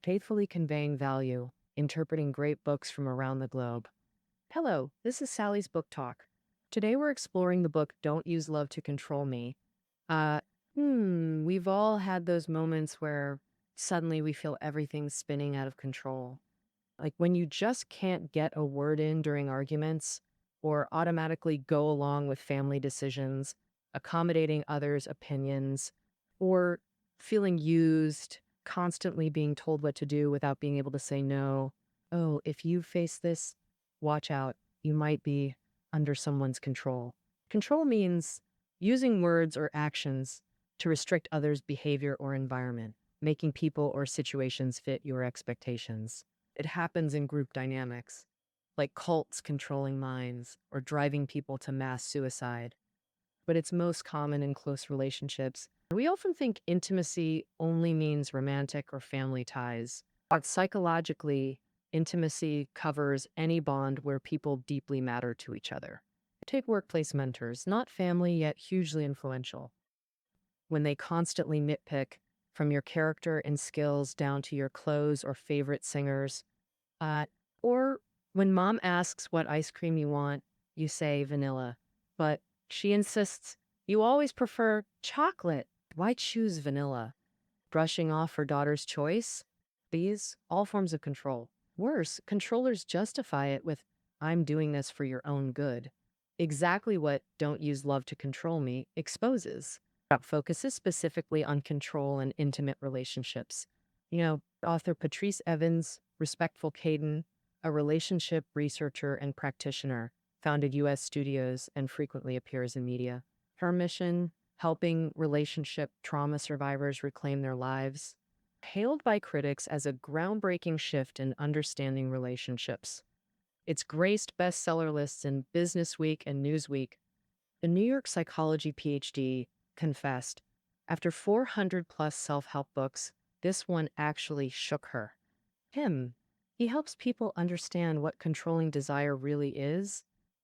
faithfully conveying value, interpreting great books from around the globe. Hello, this is Sally's Book Talk. Today we're exploring the book Don't Use Love to Control Me. Uh, we've all had those moments where suddenly we feel everything's spinning out of control. Like when you just can't get a word in during arguments or automatically go along with family decisions, accommodating others' opinions, or feeling used, constantly being told what to do without being able to say no. Oh, if you face this, watch out. You might be under someone's control. Control means using words or actions to restrict others' behavior or environment, making people or situations fit your expectations. It happens in group dynamics, like cults controlling minds or driving people to mass suicide. But it's most common in close relationships. We often think intimacy only means romantic or family ties. But psychologically, intimacy covers any bond where people deeply matter to each other. Take workplace mentors, not family yet hugely influential. When they constantly nitpick from your character and skills down to your clothes or favorite singers, uh, or when mom asks what ice cream you want, you say vanilla, but she insists you always prefer chocolate. Why choose vanilla? Brushing off her daughter's choice? These, all forms of control. Worse, controllers justify it with, I'm doing this for your own good. Exactly what Don't Use Love to Control Me exposes. It focuses specifically on control and intimate relationships. Author Patrice Evans, Respectful Caden, a relationship researcher and practitioner, founded U.S. studios and frequently appears in media. Her mission, helping relationship trauma survivors reclaim their lives, hailed by critics as a groundbreaking shift in understanding relationships. It's graced bestseller lists in Businessweek and Newsweek. The New York psychology PhD confessed, after 400 plus self-help books, this one actually shook her. He helps people understand what controlling desire really is,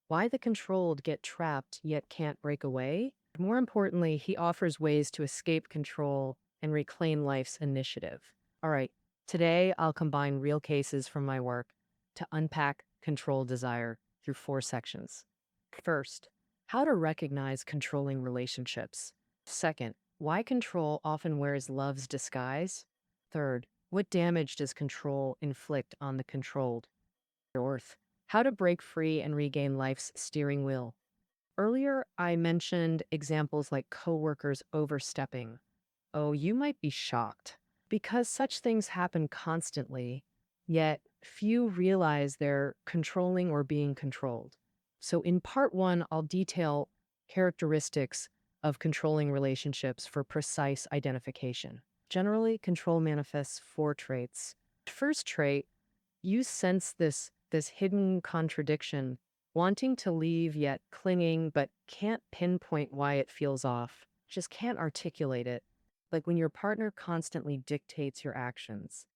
why the controlled get trapped yet can't break away. More importantly, he offers ways to escape control and reclaim life's initiative. All right, today I'll combine real cases from my work to unpack control desire through 4 sections. First, how to recognize controlling relationships. Second, why control often wears love's disguise. Third, what damage does control inflict on the controlled? Fourth, how to break free and regain life's steering wheel. Earlier, I mentioned examples like coworkers overstepping. Oh, you might be shocked because such things happen constantly, yet few realize they're controlling or being controlled. So in part 1, I'll detail characteristics of controlling relationships for precise identification. Generally, control manifests 4 traits. First trait, you sense this hidden contradiction, wanting to leave yet clinging, but can't pinpoint why it feels off. Just can't articulate it. Like when your partner constantly dictates your actions.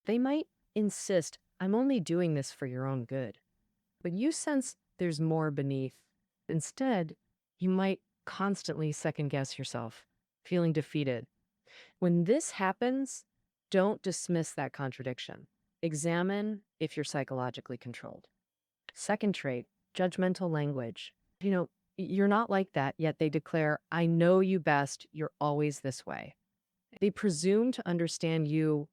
They might insist, I'm only doing this for your own good. But you sense there's more beneath. Instead, you might constantly second guess yourself, feeling defeated. When this happens, don't dismiss that contradiction. Examine if you're psychologically controlled. Second trait, judgmental language. You're not like that, yet they declare, I know you best, you're always this way. They presume to understand you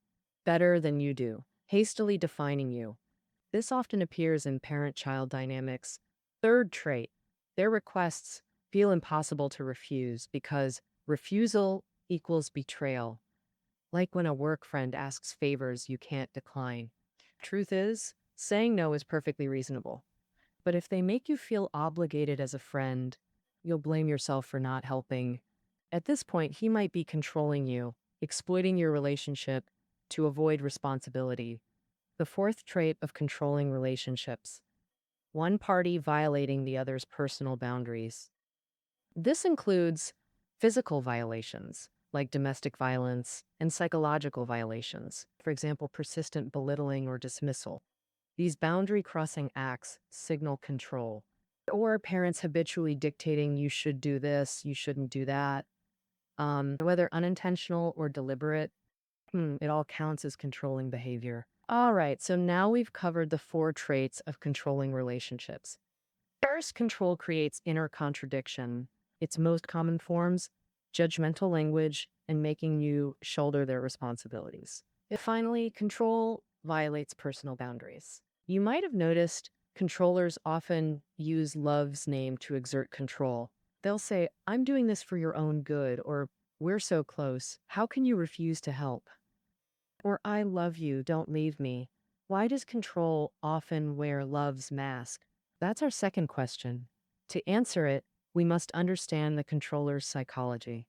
better than you do, hastily defining you. This often appears in parent-child dynamics. Third trait, their requests feel impossible to refuse because refusal equals betrayal. Like when a work friend asks favors you can't decline. Truth is, saying no is perfectly reasonable. But if they make you feel obligated as a friend, you'll blame yourself for not helping. At this point, he might be controlling you, exploiting your relationship to avoid responsibility. The fourth trait of controlling relationships, one party violating the other's personal boundaries. This includes physical violations, like domestic violence, and psychological violations, for example, persistent belittling or dismissal. These boundary-crossing acts signal control. Or parents habitually dictating you should do this, you shouldn't do that. Whether unintentional or deliberate, It all counts as controlling behavior. All right, so now we've covered the four traits of controlling relationships. First, control creates inner contradiction. Its most common forms, judgmental language, and making you shoulder their responsibilities. And finally, control violates personal boundaries. You might have noticed controllers often use love's name to exert control. They'll say, I'm doing this for your own good, or we're so close. How can you refuse to help? Or I love you, don't leave me. Why does control often wear love's mask? That's our second question. To answer it, we must understand the controller's psychology.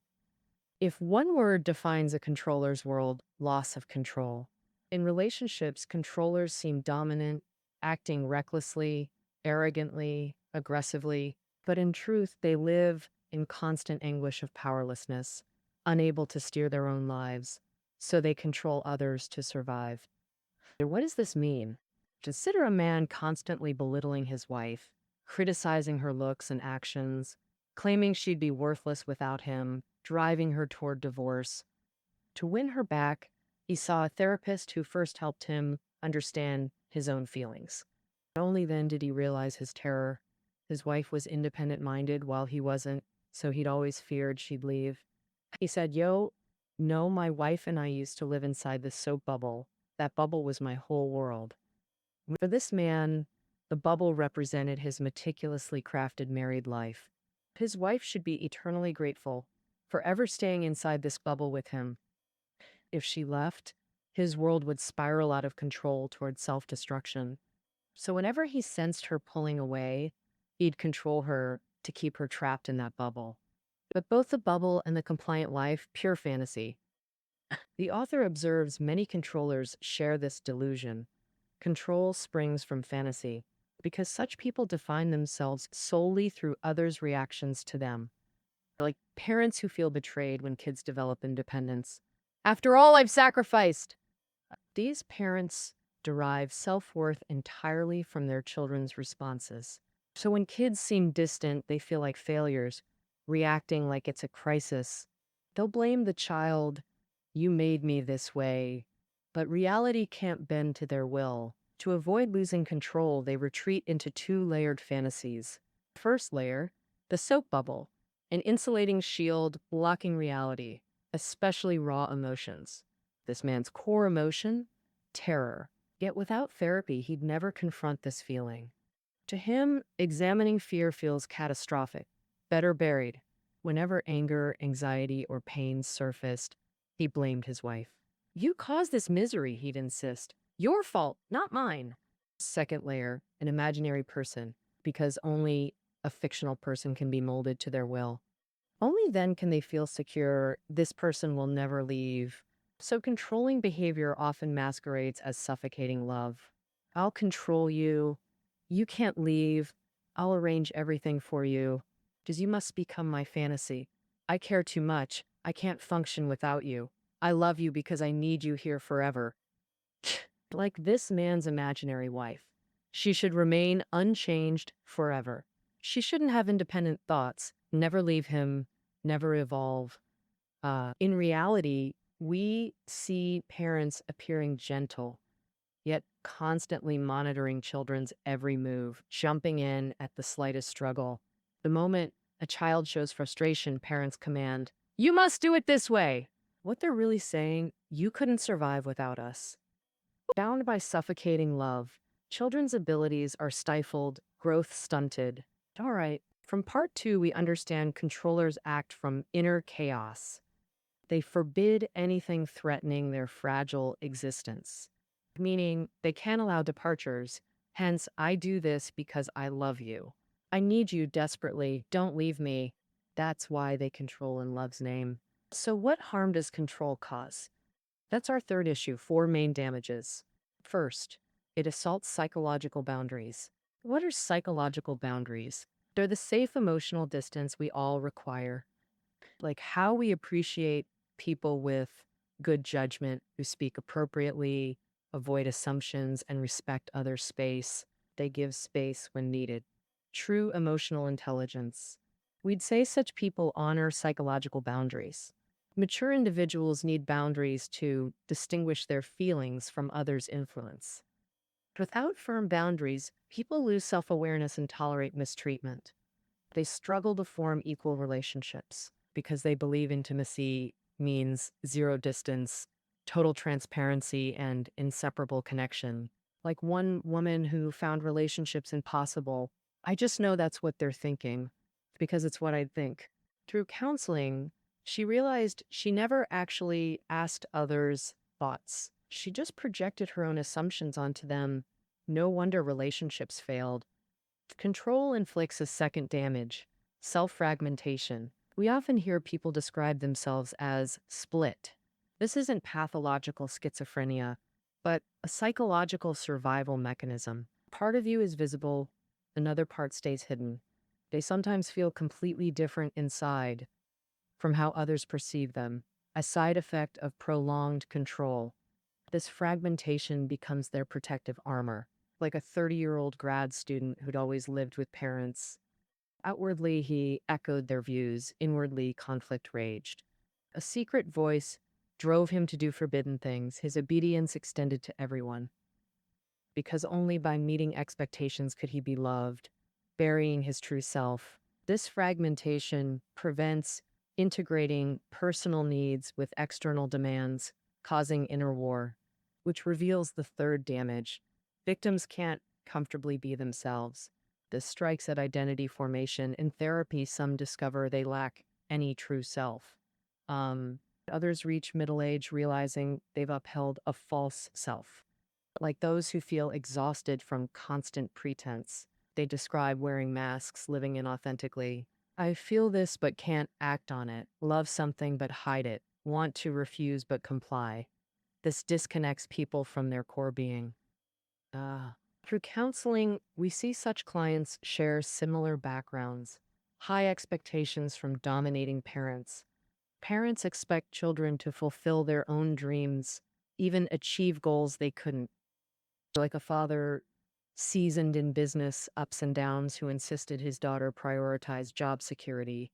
If one word defines a controller's world, loss of control. In relationships, controllers seem dominant, acting recklessly, arrogantly, aggressively, but in truth, they live in constant anguish of powerlessness, unable to steer their own lives, so they control others to survive. What does this mean? Consider a man constantly belittling his wife, criticizing her looks and actions, claiming she'd be worthless without him, driving her toward divorce. To win her back, he saw a therapist who first helped him understand his own feelings. Only then did he realize his terror. His wife was independent minded while he wasn't, so he'd always feared she'd leave. He said, Yo, no, my wife and I used to live inside this soap bubble. That bubble was my whole world. For this man, the bubble represented his meticulously crafted married life. His wife should be eternally grateful, forever staying inside this bubble with him. If she left, his world would spiral out of control toward self-destruction. So whenever he sensed her pulling away, he'd control her to keep her trapped in that bubble. But both the bubble and the compliant life, pure fantasy. The author observes many controllers share this delusion. Control springs from fantasy because such people define themselves solely through others' reactions to them. Like parents who feel betrayed when kids develop independence. After all I've sacrificed. These parents derive self-worth entirely from their children's responses. So when kids seem distant, they feel like failures, reacting like it's a crisis. They'll blame the child, you made me this way. But reality can't bend to their will. To avoid losing control, they retreat into two layered fantasies. First layer, the soap bubble, an insulating shield blocking reality, especially raw emotions. This man's core emotion, terror. Yet without therapy, he'd never confront this feeling. To him, examining fear feels catastrophic, better buried. Whenever anger, anxiety, or pain surfaced, he blamed his wife. You caused this misery, he'd insist. Your fault, not mine. Second layer, an imaginary person, because only a fictional person can be molded to their will. Only then can they feel secure, this person will never leave. So controlling behavior often masquerades as suffocating love. I'll control you. You can't leave. I'll arrange everything for you. Because you must become my fantasy. I care too much. I can't function without you. I love you because I need you here forever. Like this man's imaginary wife. She should remain unchanged forever. She shouldn't have independent thoughts, never leave him, never evolve. In reality, we see parents appearing gentle, yet constantly monitoring children's every move, jumping in at the slightest struggle. The moment a child shows frustration, parents command, you must do it this way. What they're really saying, you couldn't survive without us. Bound by suffocating love, children's abilities are stifled, growth stunted. All right, from part 2, we understand controllers act from inner chaos. They forbid anything threatening their fragile existence, meaning they can't allow departures. Hence, I do this because I love you. I need you desperately. Don't leave me. That's why they control in love's name. So what harm does control cause? That's our third issue, 4 main damages. First, it assaults psychological boundaries. What are psychological boundaries? They're the safe emotional distance we all require. Like how we appreciate people with good judgment who speak appropriately, avoid assumptions, and respect other space. They give space when needed. True emotional intelligence. We'd say such people honor psychological boundaries. Mature individuals need boundaries to distinguish their feelings from others' influence. Without firm boundaries, people lose self awareness and tolerate mistreatment. They struggle to form equal relationships because they believe intimacy means zero distance, total transparency, and inseparable connection. Like one woman who found relationships impossible, I just know that's what they're thinking because it's what I'd think. Through counseling, she realized she never actually asked others' thoughts. She just projected her own assumptions onto them. No wonder relationships failed. Control inflicts a second damage, self fragmentation. We often hear people describe themselves as split. This isn't pathological schizophrenia, but a psychological survival mechanism. Part of you is visible, another part stays hidden. They sometimes feel completely different inside from how others perceive them, a side effect of prolonged control. This fragmentation becomes their protective armor, like a 30-year-old grad student who'd always lived with parents. Outwardly, he echoed their views. Inwardly, conflict raged. A secret voice drove him to do forbidden things. His obedience extended to everyone, because only by meeting expectations could he be loved, burying his true self. This fragmentation prevents integrating personal needs with external demands, causing inner war, which reveals the third damage. Victims can't comfortably be themselves. This strikes at identity formation. In therapy, some discover they lack any true self. Others reach middle age realizing they've upheld a false self. Like those who feel exhausted from constant pretense. They describe wearing masks, living inauthentically. I feel this but can't act on it. Love something but hide it. Want to refuse but comply. This disconnects people from their core being. Through counseling, we see such clients share similar backgrounds, high expectations from dominating parents. Parents expect children to fulfill their own dreams, even achieve goals they couldn't. Like a father seasoned in business ups and downs who insisted his daughter prioritize job security.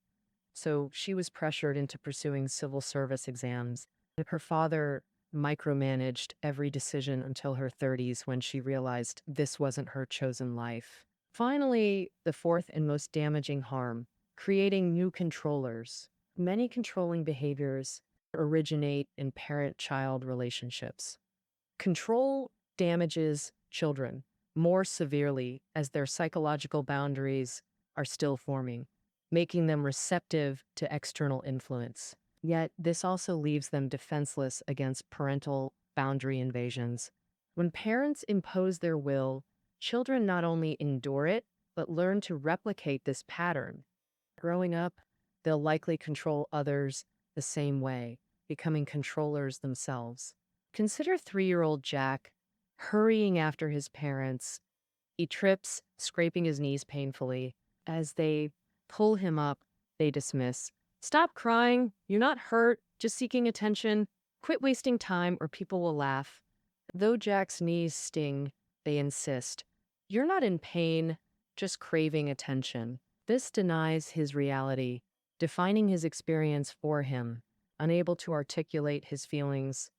So she was pressured into pursuing civil service exams. Her father micromanaged every decision until her 30s when she realized this wasn't her chosen life. Finally, the fourth and most damaging harm, creating new controllers. Many controlling behaviors originate in parent-child relationships. Control damages children more severely as their psychological boundaries are still forming, making them receptive to external influence. Yet, this also leaves them defenseless against parental boundary invasions. When parents impose their will, children not only endure it, but learn to replicate this pattern. Growing up, they'll likely control others the same way, becoming controllers themselves. Consider 3-year-old Jack hurrying after his parents. He trips, scraping his knees painfully. As they pull him up, they dismiss. Stop crying. You're not hurt, just seeking attention. Quit wasting time or people will laugh. Though Jack's knees sting, they insist. You're not in pain, just craving attention. This denies his reality, defining his experience for him, unable to articulate his feelings.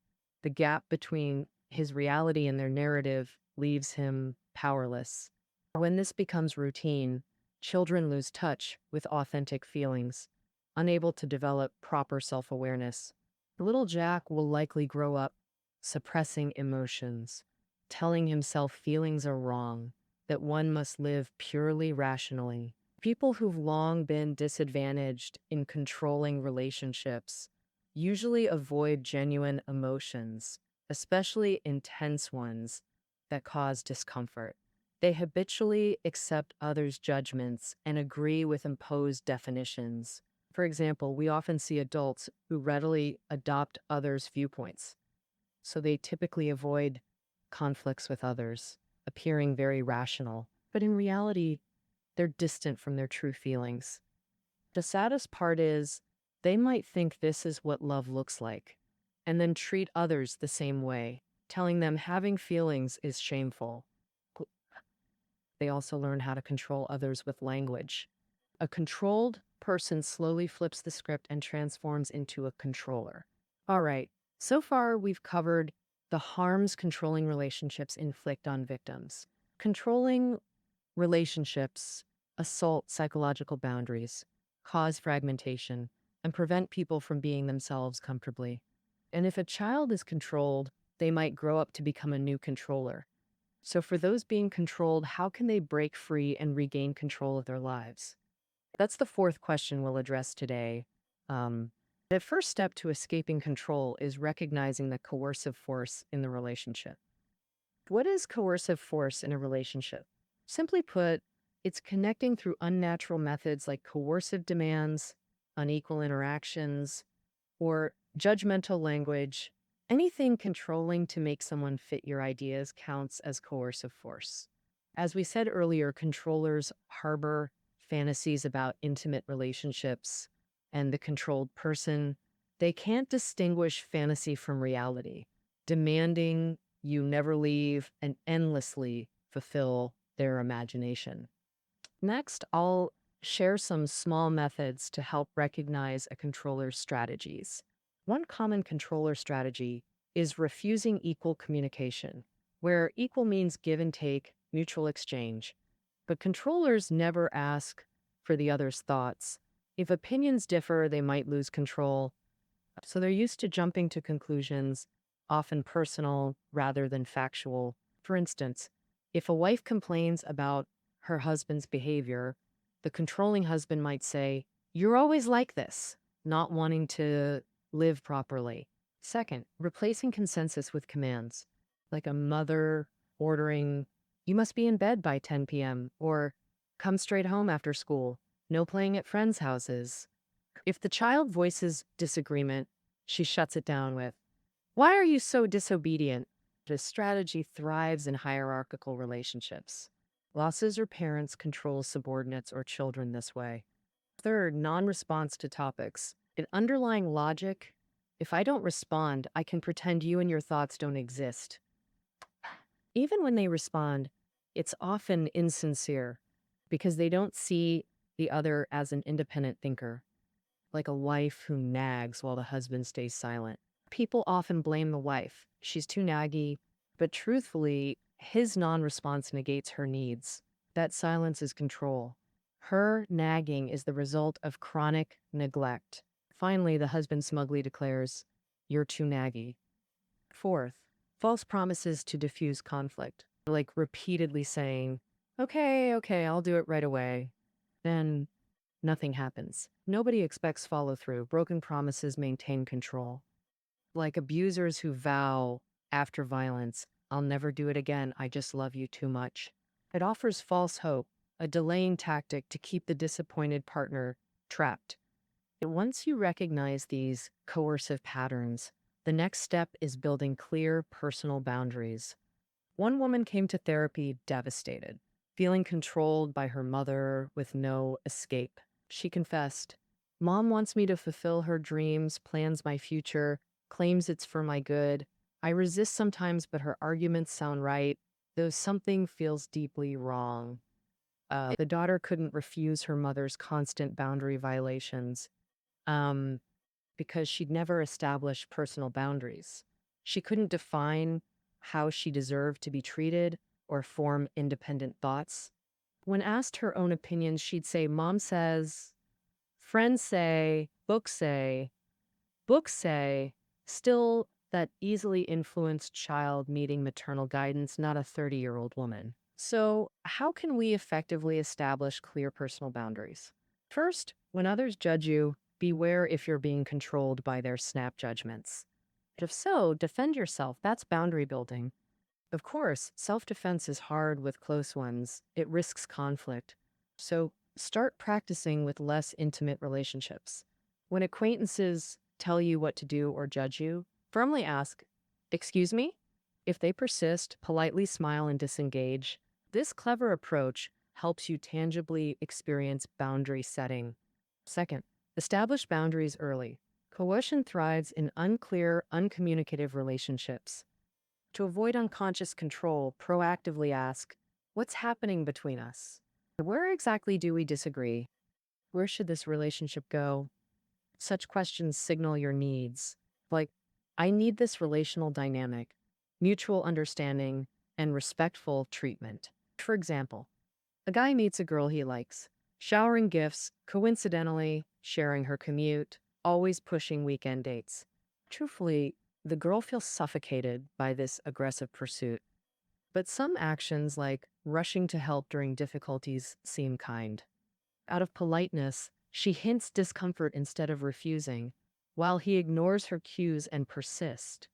The gap between his reality and their narrative leaves him powerless. When this becomes routine, children lose touch with authentic feelings, unable to develop proper self-awareness. Little Jack will likely grow up suppressing emotions, telling himself feelings are wrong, that one must live purely rationally. People who've long been disadvantaged in controlling relationships usually avoid genuine emotions, especially intense ones that cause discomfort. They habitually accept others' judgments and agree with imposed definitions. For example, we often see adults who readily adopt others' viewpoints, so they typically avoid conflicts with others, appearing very rational. But in reality, they're distant from their true feelings. The saddest part is they might think this is what love looks like, and then treat others the same way, telling them having feelings is shameful. They also learn how to control others with language. A controlled person slowly flips the script and transforms into a controller. All right, so far we've covered the harms controlling relationships inflict on victims. Controlling relationships assault psychological boundaries, cause fragmentation, and prevent people from being themselves comfortably. And if a child is controlled, they might grow up to become a new controller. So, for those being controlled, how can they break free and regain control of their lives? That's the fourth question we'll address today. Um, the first step to escaping control is recognizing the coercive force in the relationship. What is coercive force in a relationship? Simply put, it's connecting through unnatural methods like coercive demands, unequal interactions, or judgmental language. Anything controlling to make someone fit your ideas counts as coercive force. As we said earlier, controllers harbor fantasies about intimate relationships, and the controlled person, they can't distinguish fantasy from reality, demanding you never leave and endlessly fulfill their imagination. Next, I'll share some small methods to help recognize a controller's strategies. One common controller strategy is refusing equal communication, where equal means give and take, mutual exchange. But controllers never ask for the other's thoughts. If opinions differ, they might lose control. So they're used to jumping to conclusions, often personal rather than factual. For instance, if a wife complains about her husband's behavior, the controlling husband might say, "You're always like this," not wanting to live properly. Second, replacing consensus with commands, like a mother ordering, "You must be in bed by 10 p.m.," or "Come straight home after school, no playing at friends' houses." If the child voices disagreement, she shuts it down with, "Why are you so disobedient?" This strategy thrives in hierarchical relationships. Bosses or parents control subordinates or children this way. Third, non-response to topics. In underlying logic, if I don't respond, I can pretend you and your thoughts don't exist. Even when they respond, it's often insincere because they don't see the other as an independent thinker, like a wife who nags while the husband stays silent. People often blame the wife. She's too naggy, but truthfully, his non response negates her needs. That silence is control. Her nagging is the result of chronic neglect. Finally, the husband smugly declares, "You're too naggy." Fourth, false promises to diffuse conflict, like repeatedly saying, "Okay, okay, I'll do it right away." Then nothing happens. Nobody expects follow through. Broken promises maintain control. Like abusers who vow after violence, "I'll never do it again. I just love you too much." It offers false hope, a delaying tactic to keep the disappointed partner trapped. And once you recognize these coercive patterns, the next step is building clear personal boundaries. One woman came to therapy devastated, feeling controlled by her mother with no escape. She confessed, "Mom wants me to fulfill her dreams, plans my future, claims it's for my good. I resist sometimes, but her arguments sound right, though something feels deeply wrong." The daughter couldn't refuse her mother's constant boundary violations um, because she'd never established personal boundaries. She couldn't define how she deserved to be treated or form independent thoughts. When asked her own opinions, she'd say, "Mom says, friends say, books say." Still, that easily influenced child needing maternal guidance, not a 30-year-old woman. So, how can we effectively establish clear personal boundaries? First, when others judge you, beware if you're being controlled by their snap judgments. If so, defend yourself. That's boundary building. Of course, self-defense is hard with close ones. It risks conflict. So start practicing with less intimate relationships. When acquaintances tell you what to do or judge you, firmly ask, "Excuse me?" If they persist, politely smile and disengage. This clever approach helps you tangibly experience boundary setting. Second, establish boundaries early. Coercion thrives in unclear, uncommunicative relationships. To avoid unconscious control, proactively ask, "What's happening between us? Where exactly do we disagree? Where should this relationship go? Such questions signal your needs. Like, I need this relational dynamic, mutual understanding, and respectful treatment. For example, a guy meets a girl he likes, showering gifts, coincidentally, sharing her commute, always pushing weekend dates. Truthfully, the girl feels suffocated by this aggressive pursuit. But some actions, like rushing to help during difficulties, seem kind. Out of politeness, she hints discomfort instead of refusing, while he ignores her cues and persists.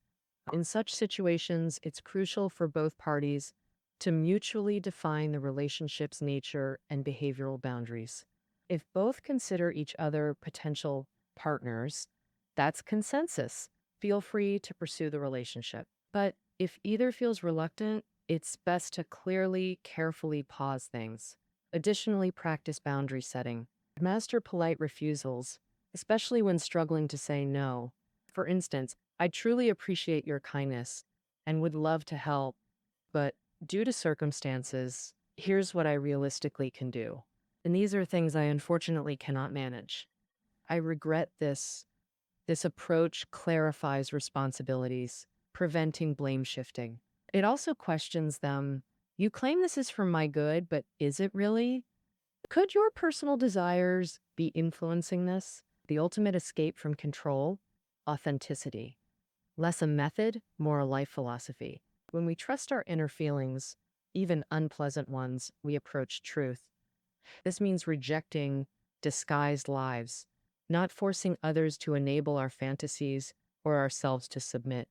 In such situations, it's crucial for both parties to mutually define the relationship's nature and behavioral boundaries. If both consider each other potential partners, that's consensus. Feel free to pursue the relationship. But if either feels reluctant, it's best to clearly, carefully pause things. Additionally, practice boundary setting. Master polite refusals, especially when struggling to say no. For instance, I truly appreciate your kindness and would love to help, but due to circumstances, here's what I realistically can do. And these are things I unfortunately cannot manage. I regret this. This approach clarifies responsibilities, preventing blame shifting. It also questions them. You claim this is for my good, but is it really? Could your personal desires be influencing this? The ultimate escape from control? Authenticity. Less a method, more a life philosophy. When we trust our inner feelings, even unpleasant ones, we approach truth. This means rejecting disguised lives, not forcing others to enable our fantasies or ourselves to submit.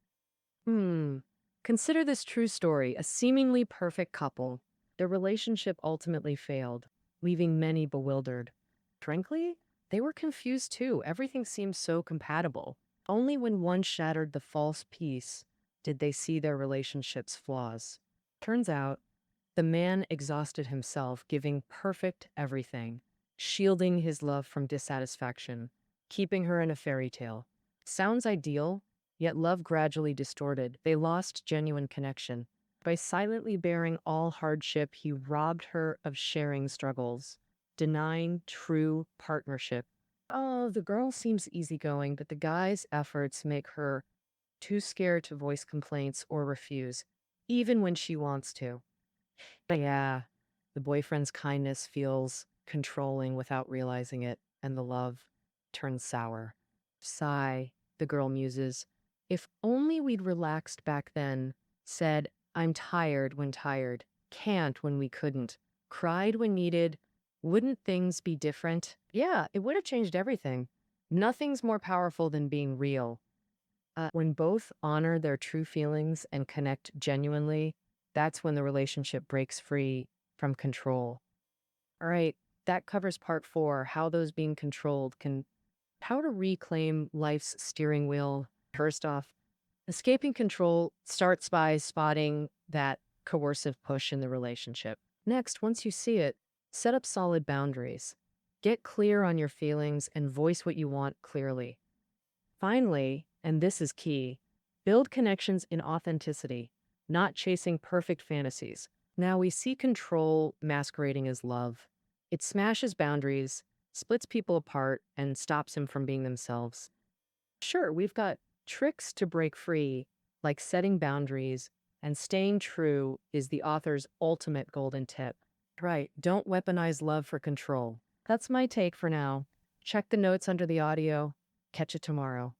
Consider this true story: a seemingly perfect couple. Their relationship ultimately failed, leaving many bewildered. Frankly, they were confused too. Everything seemed so compatible. Only when one shattered the false peace did they see their relationship's flaws. Turns out, the man exhausted himself, giving perfect everything, shielding his love from dissatisfaction, keeping her in a fairy tale. Sounds ideal, yet love gradually distorted. They lost genuine connection. By silently bearing all hardship, he robbed her of sharing struggles, denying true partnership. Oh, the girl seems easygoing, but the guy's efforts make her too scared to voice complaints or refuse, even when she wants to. Yeah, the boyfriend's kindness feels controlling without realizing it, and the love turns sour. Sigh, the girl muses. If only we'd relaxed back then, said, I'm tired when tired, can't when we couldn't, cried when needed, wouldn't things be different? Yeah, it would have changed everything. Nothing's more powerful than being real. When both honor their true feelings and connect genuinely, that's when the relationship breaks free from control. All right, that covers part 4, how those being controlled can, how to reclaim life's steering wheel. First off, escaping control starts by spotting that coercive push in the relationship. Next, once you see it, set up solid boundaries. Get clear on your feelings and voice what you want clearly. Finally, and this is key, build connections in authenticity, not chasing perfect fantasies. Now we see control masquerading as love. It smashes boundaries, splits people apart, and stops them from being themselves. Sure, we've got tricks to break free, like setting boundaries, and staying true is the author's ultimate golden tip. Right, don't weaponize love for control. That's my take for now. Check the notes under the audio. Catch it tomorrow.